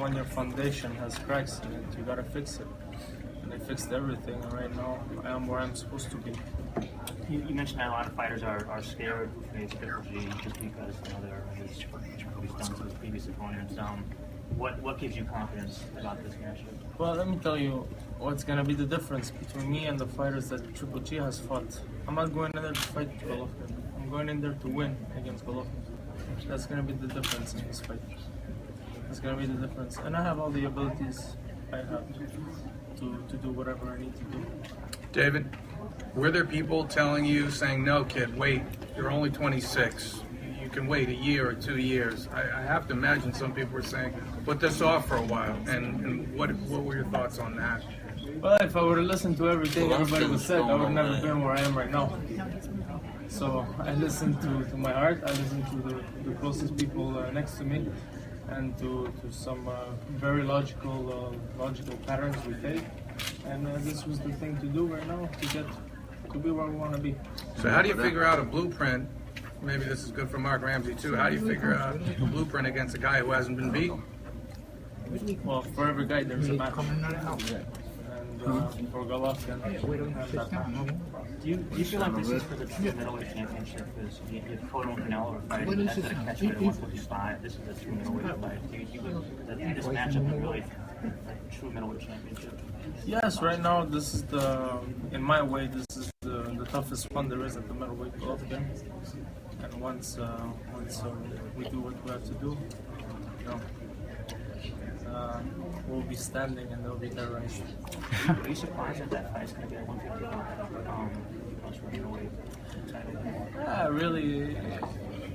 when your foundation has cracks in it, you gotta fix it. And they fixed everything, and right now I am where I'm supposed to be. You mentioned that a lot of fighters are scared to face Triple G just because he's done to his previous opponents. What gives you confidence about this matchup? Well, let me tell you what's gonna be the difference between me and the fighters that Triple G has fought. I'm not going in there to fight Golovkin. I'm going in there to win against Golovkin. That's gonna be the difference in this fight. That's gonna be the difference. And I have all the abilities I have to do whatever I need to do. David, were there people telling you, saying, no, kid, wait, you're only 26. You can wait a year or 2 years. I have to imagine some people were saying, put this off for a while. And what were your thoughts on that? Well, if I would have listened to everything everybody was said, I would have never been where I am right now. So I listened to my heart, I listened to the closest people next to me, and to some very logical patterns we take. And this was the thing to do right now to be where we want to be. So how do you figure out a blueprint? Maybe this is good for Mark Ramsey too. How do you figure out a blueprint against a guy who hasn't been beaten? Well, for every guy there's a match. And for Golovkin, Do you feel like this is for the true middleweight championship? Because if Cotto and Canelo are fighting at a catch weight of 145, this is a true middleweight fight. Do you think this matchup is really a true middleweight championship? Yes, right now this is in my way, this is the toughest one there is at the middleweight Golovkin. And once we do what we have to do, we'll be standing and they'll be terrorized. Are you surprised that fight's going to be at 155? Yeah, really,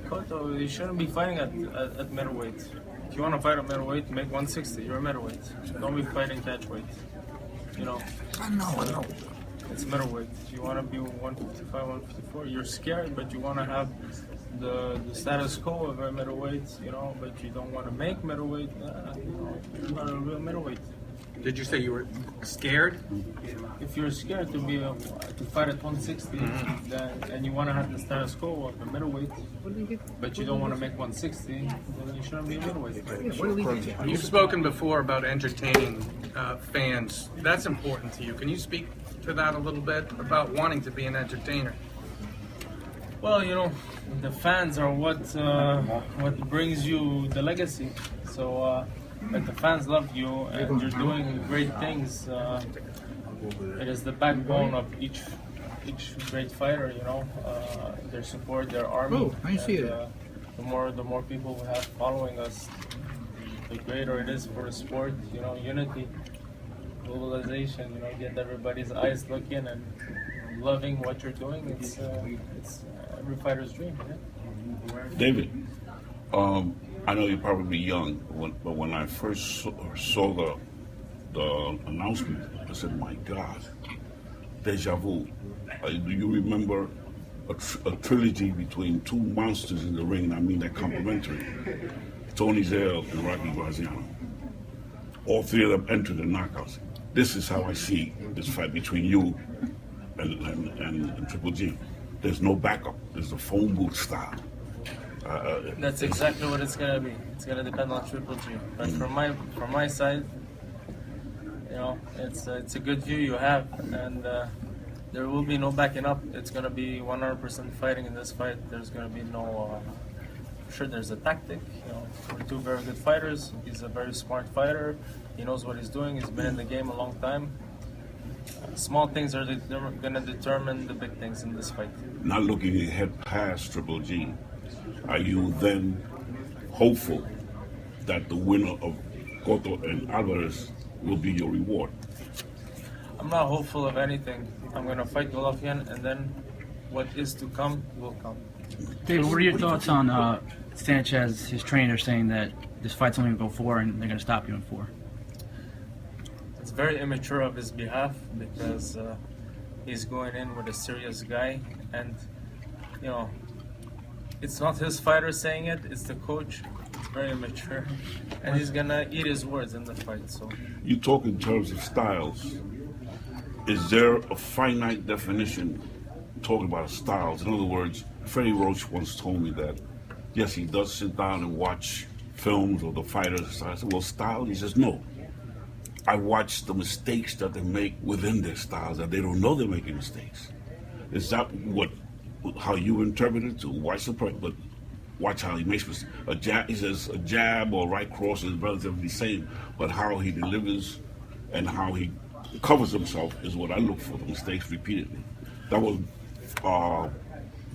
Cotto, you shouldn't be fighting at middleweight. If you want to fight at middleweight, make 160. You're a middleweight. Don't be fighting catchweight. I know. It's middleweight. You want to be 155, 154. You're scared, but you want to have the status quo of a middleweight, but you don't want to make middleweight. You're not a real middleweight. Did you say you were scared? If you're scared to fight at 160, and you want to have the status quo of a middleweight, but you don't want to make 160, then you shouldn't be a middleweight. You've spoken before about entertaining fans. That's important to you. Can you speak to that a little bit about wanting to be an entertainer? Well, the fans are what brings you the legacy. So if the fans love you and you're doing great things, it is the backbone of each great fighter. Their support, their army. Oh, I see it. The more people we have following us, the greater it is for the sport. Unity, globalization. Get everybody's eyes looking and loving what you're doing. It's every fighter's dream. Yeah? David, I know you're probably young, but when I first saw the announcement, I said, "My God, deja vu." Do you remember a trilogy between two monsters in the ring? And I mean that complimentary. Tony Zell and Rocky Graziano. All three of them entered the knockouts. This is how I see this fight between you and Triple G. There's no backup. There's a phone booth style. That's exactly what it's gonna be. It's gonna depend on Triple G. But from my side, it's a good view you have, and there will be no backing up. It's gonna be 100% fighting in this fight. There's gonna be no. Sure, there's a tactic. We're two very good fighters. He's a very smart fighter. He knows what he's doing. He's been in the game a long time. Small things are going to determine the big things in this fight. Not looking ahead past Triple G, are you then hopeful that the winner of Cotto and Alvarez will be your reward? I'm not hopeful of anything. I'm going to fight Golovkin, and then what is to come will come. David, what are your thoughts on Sanchez, his trainer, saying that this fight's only going to go 4 and they're going to stop you in 4? It's very immature of his behalf because he's going in with a serious guy, and it's not his fighter saying it, it's the coach. It's very immature, and he's gonna eat his words in the fight. So you talk in terms of styles. Is there a finite definition talking about styles? In other words, Freddie Roach once told me that yes, he does sit down and watch films or the fighters. So I said, well, style? He says, no. I watch the mistakes that they make within their styles, that they don't know they're making mistakes. Is that how you interpret it? To watch the person, but watch how he makes mistakes. A jab, he says, a jab or right cross is relatively the same, but how he delivers and how he covers himself is what I look for, the mistakes repeatedly. That was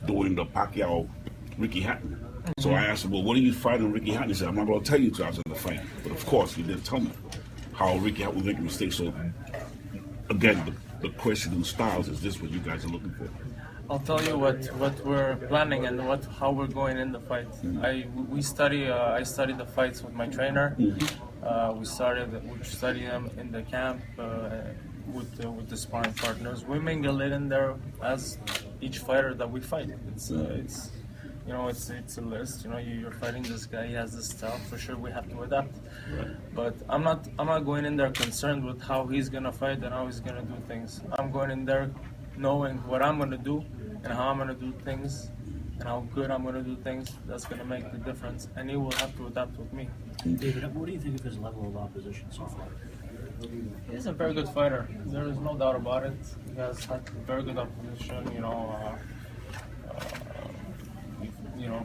doing the Pacquiao Ricky Hatton. So I asked him, well, what are you fighting Ricky Hatton? He said, I'm not going to tell you until after the fight. But of course, he didn't tell me how Ricky Hatton was making mistakes. So again, the question in styles is this what you guys are looking for? I'll tell you what we're planning and how we're going in the fight. I study the fights with my trainer. We study them in the camp with the sparring partners. We mingle it in there as each fighter that we fight. It's a list. You're fighting this guy. He has this style. For sure, we have to adapt. But I'm not going in there concerned with how he's gonna fight and how he's gonna do things. I'm going in there knowing what I'm gonna do and how I'm gonna do things and how good I'm gonna do things. That's gonna make the difference. And he will have to adapt with me. David, what do you think of his level of opposition so far? He's a very good fighter. There is no doubt about it. He has had very good opposition.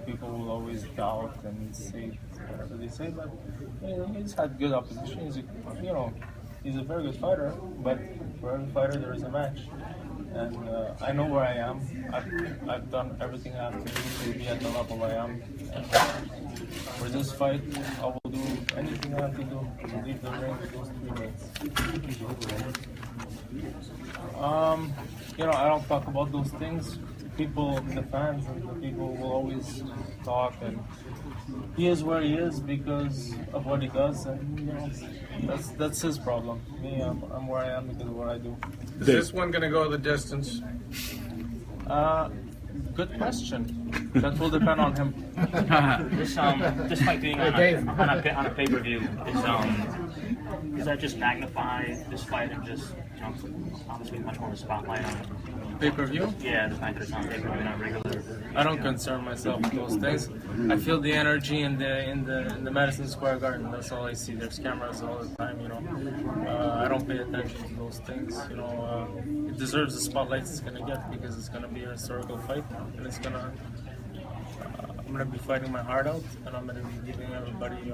People will always doubt and say whatever they say, but he's had good opposition. He's a very good fighter. But for every fighter, there is a match, and I know where I am. I've done everything I have to do to be at the level I am. And for this fight, I will do anything I have to do to leave the ring with those 3 minutes. I don't talk about those things. People, the fans and the people will always talk, and he is where he is because of what he does, and that's his problem. Me, I'm where I am because of what I do. Is this one going to go the distance? Good question. That will depend on him. This fight being on a pay-per-view does that just magnify this fight and just obviously much more of a spotlight on it? Pay-per-view? Yeah, the fact that it's on pay-per-view, not regular. I don't concern myself with those things. I feel the energy in the Madison Square Garden. That's all I see. There's cameras all the time. I don't pay attention to those things. It deserves the spotlight it's gonna get because it's gonna be a historical fight, and I'm gonna be fighting my heart out, and I'm gonna be giving everybody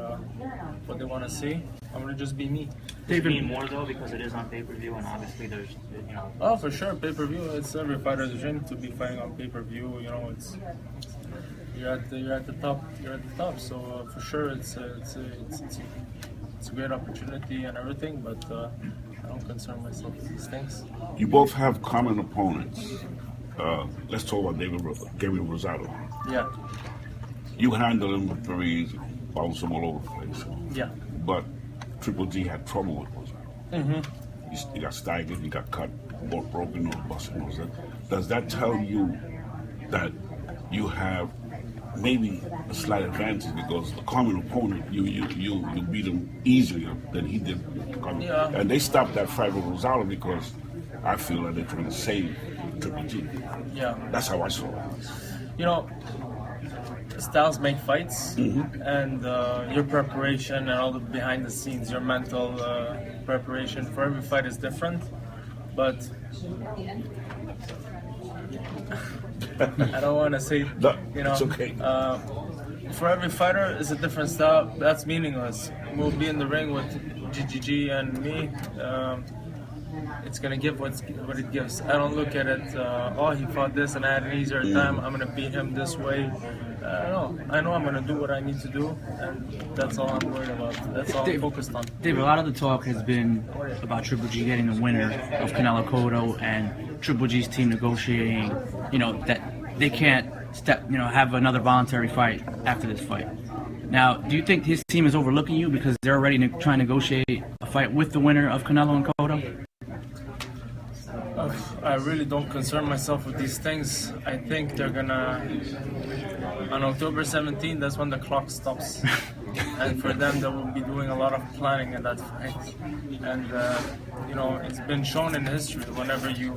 what they want to see. I'm gonna just be me. Does it mean more though because it is on pay-per-view and obviously there's Oh, for sure, pay-per-view. It's every fighter's dream to be fighting on pay-per-view. You're at the top. You're at the top. So for sure, it's a great opportunity and everything. But I don't concern myself with these things. You both have common opponents. Let's talk about Gary Rosado. Yeah. You handle him very easy, bounce him all over the place. Yeah. But Triple G had trouble with Rosado. He got staggered, he got cut, broken or busted. Does that tell you that you have maybe a slight advantage because the common opponent you beat him easier than he did? Yeah. And they stopped that fight with Rosado because I feel that they're trying to save Triple G. Yeah. That's how I saw it. Styles make fights, and your preparation and all the behind the scenes, your mental preparation for every fight is different. But I don't want to say, it's okay. For every fighter, it's a different style. That's meaningless. We'll be in the ring with GGG and me. It's gonna give what it gives. I don't look at it. He fought this and I had an easier time. I'm gonna beat him this way. I know I'm gonna do what I need to do, and that's all I'm worried about. That's all I'm focused on. David, a lot of the talk has been about Triple G getting the winner of Canelo Cotto and Triple G's team negotiating. That they can't have another voluntary fight after this fight. Now, do you think his team is overlooking you because they're already trying to negotiate a fight with the winner of Canelo and Cotto? I really don't concern myself with these things. I think they're gonna, on October 17th, that's when the clock stops. And for them, they will be doing a lot of planning in that fight. And, it's been shown in history, whenever you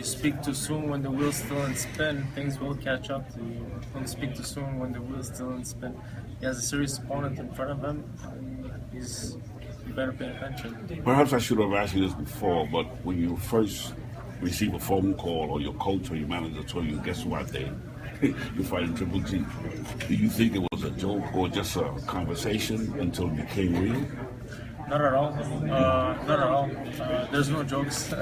speak too soon when the wheel's still in spin, things will catch up to you. Don't speak too soon when the wheel's still in spin. he has a serious opponent in front of him. You better pay attention. Perhaps I should have asked you this before, but when you first receive a phone call or your coach or your manager told you, guess what, Dave? You're fighting Triple G. Do you think it was a joke or just a conversation until it became real? Not at all. Not at all. There's no jokes.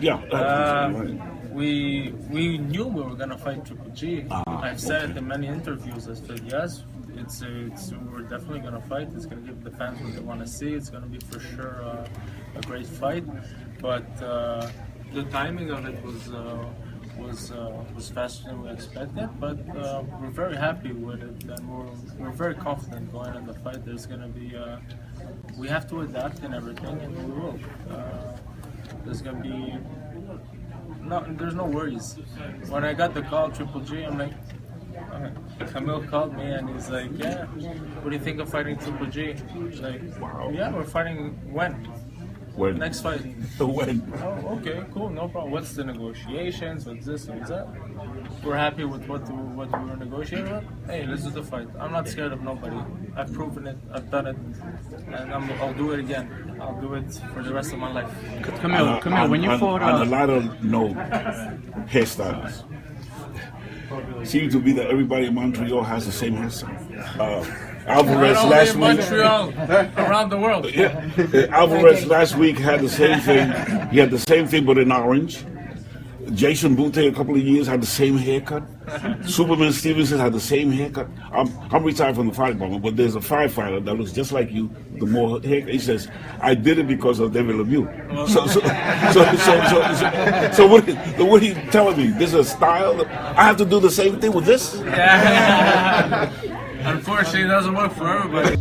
Yeah. Right. We knew we were gonna fight Triple G. I've said it in many interviews. I said yes, we're definitely gonna fight. It's gonna give the fans what they want to see. It's gonna be for sure a great fight. But the timing of it was faster than we expected. But we're very happy with it, and we're very confident going in the fight. There's gonna be we have to adapt and everything, and we will. There's gonna be. No, there's no worries. When I got the call, Triple G, I'm like, Camille called me and he's like, yeah, what do you think of fighting Triple G? Like, wow. Yeah, we're fighting when? When? Next fight. When? Oh, okay, cool, no problem. What's the negotiations? What's this? What's that? We're happy with what we were negotiating with. Hey, let's do the fight. I'm not scared of nobody. I've proven it. I've done it, and I'll do it again. I'll do it for the rest of my life. Camille, when you fought... On a lighter note, hairstyles. Seems to be that everybody in Montreal has the same hairstyle. Alvarez not only last in week. Montreal, around the world. Yeah, Alvarez last week had the same thing. He had the same thing, but in orange. Jason Butte a couple of years had the same haircut. Superman Stevenson had the same haircut. I'm retired from the fight department, but there's a firefighter that looks just like you. The more haircut, he says, I did it because of David Lemieux. So what are you telling me? This is a style? I have to do the same thing with this? Yeah. Unfortunately, it doesn't work for everybody.